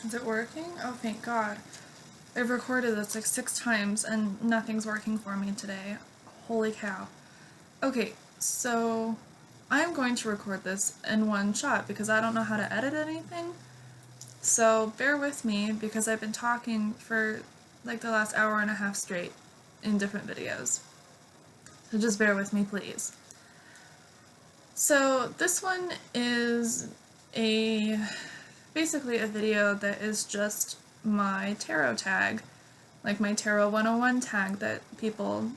Is it working? Oh, thank God. I've recorded this like 6 times and nothing's working for me today. Holy cow. Okay, so I'm going to record this in one shot because I don't know how to edit anything. So bear with me because I've been talking for like the last hour and a half straight in different videos. So just bear with me, please. So this one is basically a video that is just my tarot tag, like my Tarot 101 tag that people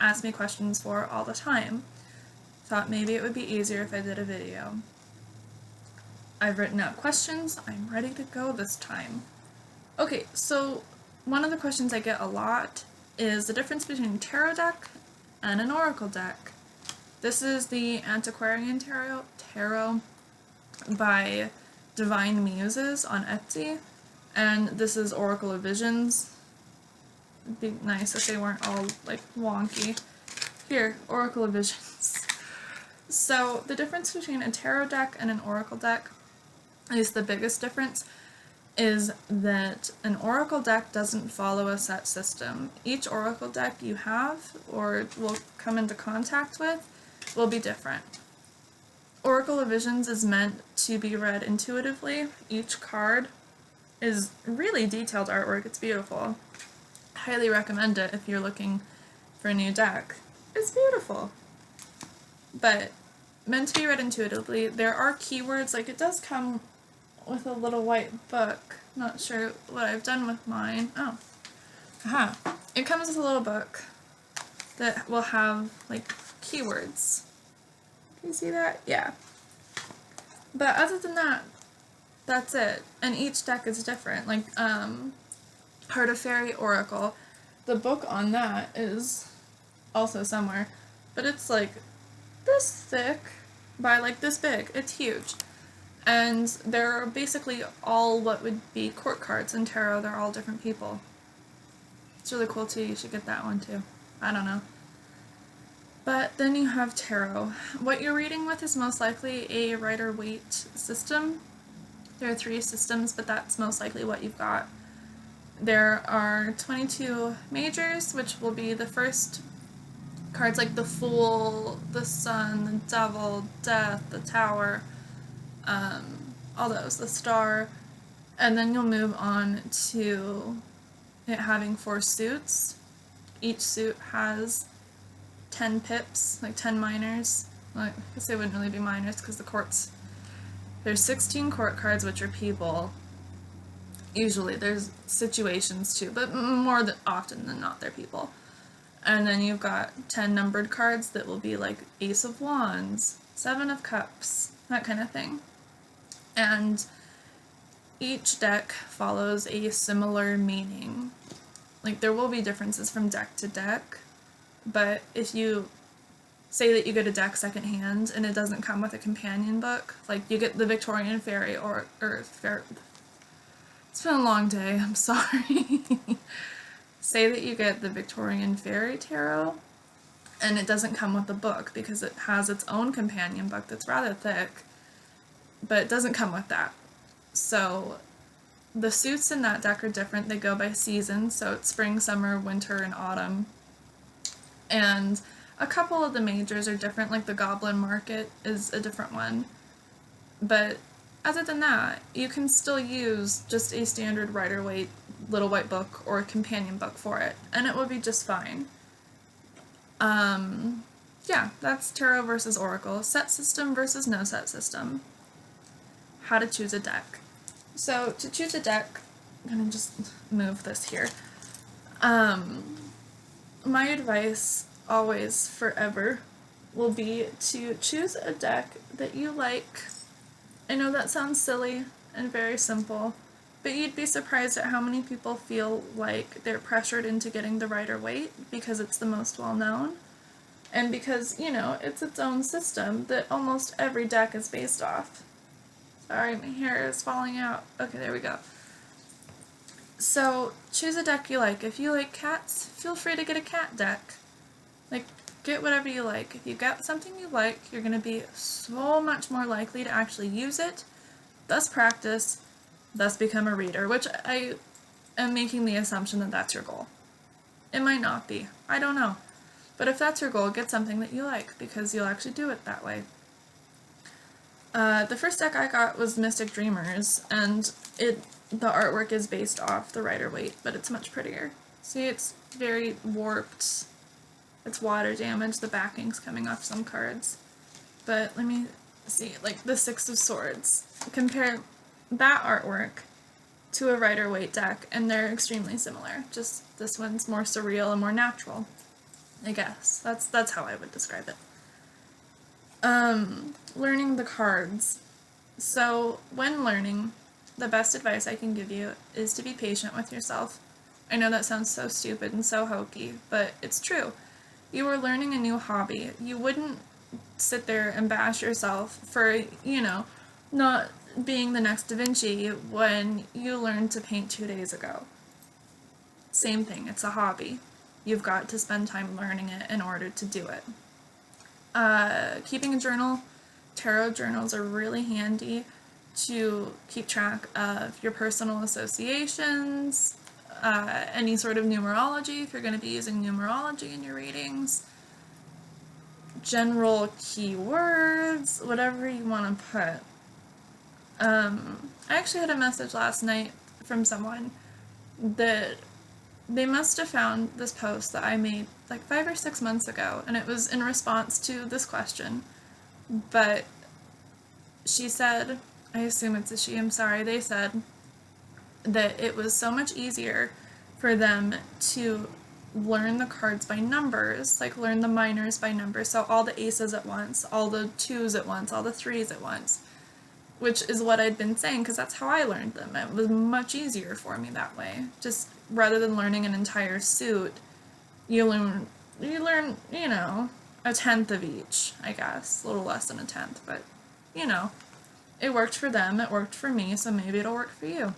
ask me questions for all the time. Thought maybe it would be easier if I did a video. I've written out questions, I'm ready to go this time. Okay, so one of the questions I get a lot is the difference between a tarot deck and an oracle deck. This is the Antiquarian Tarot by Divine Muses on Etsy, and this is Oracle of Visions. It'd be nice if they weren't all like wonky. Here, Oracle of Visions. So the difference between a tarot deck and an oracle deck, at least the biggest difference, is that an oracle deck doesn't follow a set system. Each oracle deck you have or will come into contact with will be different. Oracle of Visions is meant to be read intuitively. Each card is really detailed artwork. It's beautiful. Highly recommend it if you're looking for a new deck. It's beautiful. But meant to be read intuitively. There are keywords, like it does come with a little white book. Not sure what I've done with mine. Oh. Aha. It comes with a little book that will have like keywords. Can you see that? Yeah. But other than that, that's it. And each deck is different. Like, Heart of Fairy Oracle. The book on that is also somewhere. But it's like this thick by like this big. It's huge. And they're basically all what would be court cards in tarot. They're all different people. It's really cool too. You should get that one too. I don't know. But then you have tarot. What you're reading with is most likely a Rider-Waite system. There are 3 systems, but that's most likely what you've got. There are 22 majors, which will be the first cards like the Fool, the Sun, the Devil, Death, the Tower, all those, the Star. And then you'll move on to it having 4 suits. Each suit has 10 pips, like 10 minors. Well, I guess they wouldn't really be minors because the courts. There's 16 court cards, which are people. Usually there's situations too, but more often than not they're people. And then you've got 10 numbered cards that will be like Ace of Wands, 7 of Cups, that kind of thing. And each deck follows a similar meaning. Like there will be differences from deck to deck, but if you say that you get a deck secondhand and it doesn't come with a companion book, like you get the Victorian Fairy or Fair. It's been a long day, I'm sorry. Say that you get the Victorian Fairy Tarot and it doesn't come with the book because it has its own companion book that's rather thick, but it doesn't come with that. So the suits in that deck are different. They go by season, so it's spring, summer, winter, and autumn. And a couple of the majors are different, like the Goblin Market is a different one. But other than that, you can still use just a standard Rider-Waite little white book or a companion book for it, and it would be just fine. Yeah, that's tarot versus oracle. Set system versus no set system. How to choose a deck. So to choose a deck, I'm gonna just move this here. My advice, always, forever, will be to choose a deck that you like. I know that sounds silly and very simple, but you'd be surprised at how many people feel like they're pressured into getting the Rider-Waite because it's the most well-known, and because, you know, it's its own system that almost every deck is based off. Sorry, my hair is falling out. Okay, there we go. So, choose a deck you like. If you like cats, feel free to get a cat deck. Like, get whatever you like. If you get something you like, you're going to be so much more likely to actually use it, thus practice, thus become a reader, which I am making the assumption that that's your goal. It might not be. I don't know. But if that's your goal, get something that you like, because you'll actually do it that way. The first deck I got was Mystic Dreamers, and the artwork is based off the Rider-Waite, but it's much prettier. See, it's very warped. It's water damage. The backing's coming off some cards. But let me see, like the Six of Swords. Compare that artwork to a Rider-Waite deck, and they're extremely similar. Just this one's more surreal and more natural, I guess. That's how I would describe it. Learning the cards. So when learning, the best advice I can give you is to be patient with yourself. I know that sounds so stupid and so hokey, but it's true. You are learning a new hobby. You wouldn't sit there and bash yourself for, not being the next Da Vinci when you learned to paint 2 days ago. Same thing, it's a hobby. You've got to spend time learning it in order to do it. Keeping a journal. Tarot journals are really handy to keep track of your personal associations, any sort of numerology, if you're going to be using numerology in your readings, general keywords, whatever you want to put. I actually had a message last night from someone that they must have found this post that I made like 5 or 6 months ago, and it was in response to this question. But she said, I assume it's a she, I'm sorry, they said that it was so much easier for them to learn the cards by numbers, like learn the minors by numbers, so all the aces at once, all the twos at once, all the threes at once, which is what I'd been saying, because that's how I learned them. It was much easier for me that way. Just rather than learning an entire suit, you learn, a tenth of each, I guess. A little less than a tenth, but, it worked for them, it worked for me, so maybe it'll work for you.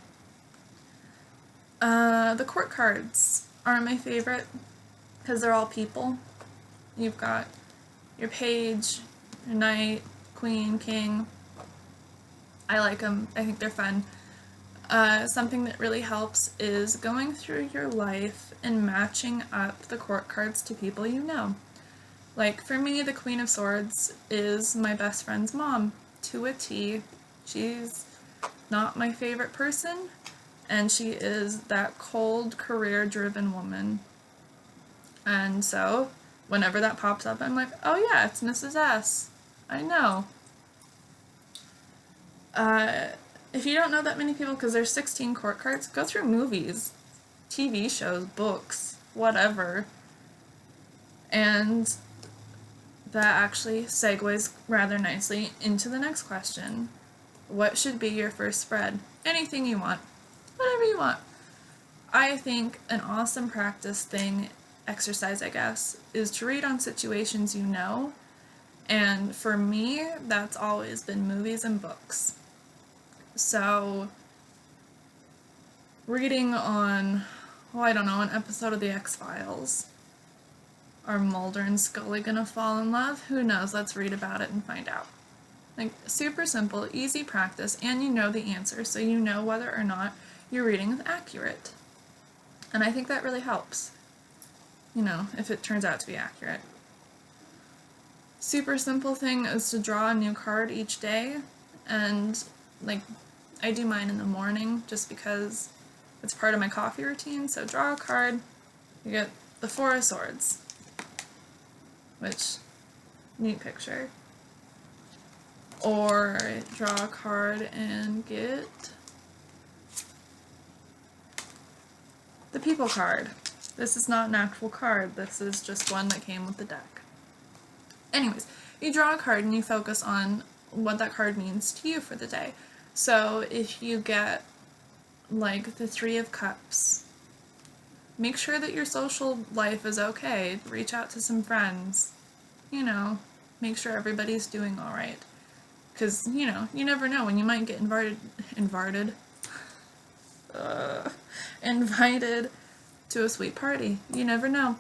The court cards are my favorite, because they're all people. You've got your page, your knight, queen, king. I like them. I think they're fun. Something that really helps is going through your life and matching up the court cards to people you know. Like, for me, the Queen of Swords is my best friend's mom, to a T. She's not my favorite person, and she is that cold, career-driven woman. And so, whenever that pops up, I'm like, oh yeah, it's Mrs. S. I know. If you don't know that many people, because there's 16 court cards, go through movies, TV shows, books, whatever. And that actually segues rather nicely into the next question. What should be your first spread? Anything you want. Whatever you want. I think an awesome practice exercise, I guess, is to read on situations you know. And for me, that's always been movies and books. So, reading on, an episode of The X-Files. Are Mulder and Scully gonna fall in love? Who knows? Let's read about it and find out. Like, super simple, easy practice, and you know the answer, so you know whether or not your reading is accurate. And I think that really helps. If it turns out to be accurate. Super simple thing is to draw a new card each day, and, I do mine in the morning just because it's part of my coffee routine, so draw a card, you get the Four of Swords, which, neat picture. Or draw a card and get the People card. This is not an actual card, this is just one that came with the deck. Anyways, you draw a card and you focus on what that card means to you for the day. So if you get, the Three of Cups, make sure that your social life is okay. Reach out to some friends. Make sure everybody's doing alright. Because, you never know when you might get invited to a sweet party. You never know.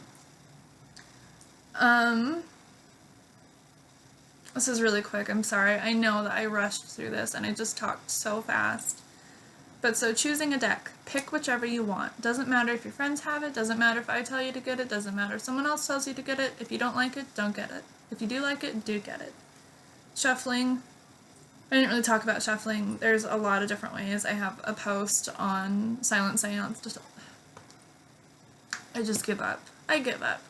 This is really quick, I'm sorry. I know that I rushed through this and I just talked so fast. But so choosing a deck, pick whichever you want. Doesn't matter if your friends have it, doesn't matter if I tell you to get it, doesn't matter if someone else tells you to get it. If you don't like it, don't get it. If you do like it, do get it. Shuffling. I didn't really talk about shuffling. There's a lot of different ways. I have a post on Silent Seance. I just give up. I give up.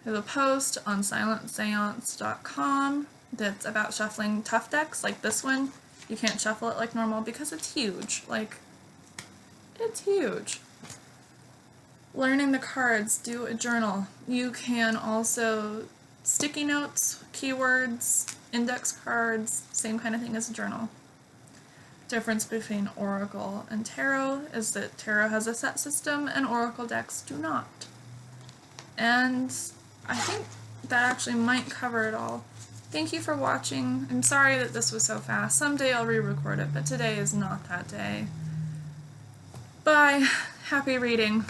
I have a post on silentseance.com that's about shuffling tough decks like this one. You can't shuffle it like normal because it's huge. Like, it's huge. Learning the cards, do a journal. You can also sticky notes, keywords, index cards, same kind of thing as a journal. Difference between Oracle and Tarot is that Tarot has a set system and Oracle decks do not. And I think that actually might cover it all. Thank you for watching. I'm sorry that this was so fast. Someday I'll re-record it, but today is not that day. Bye. Happy reading.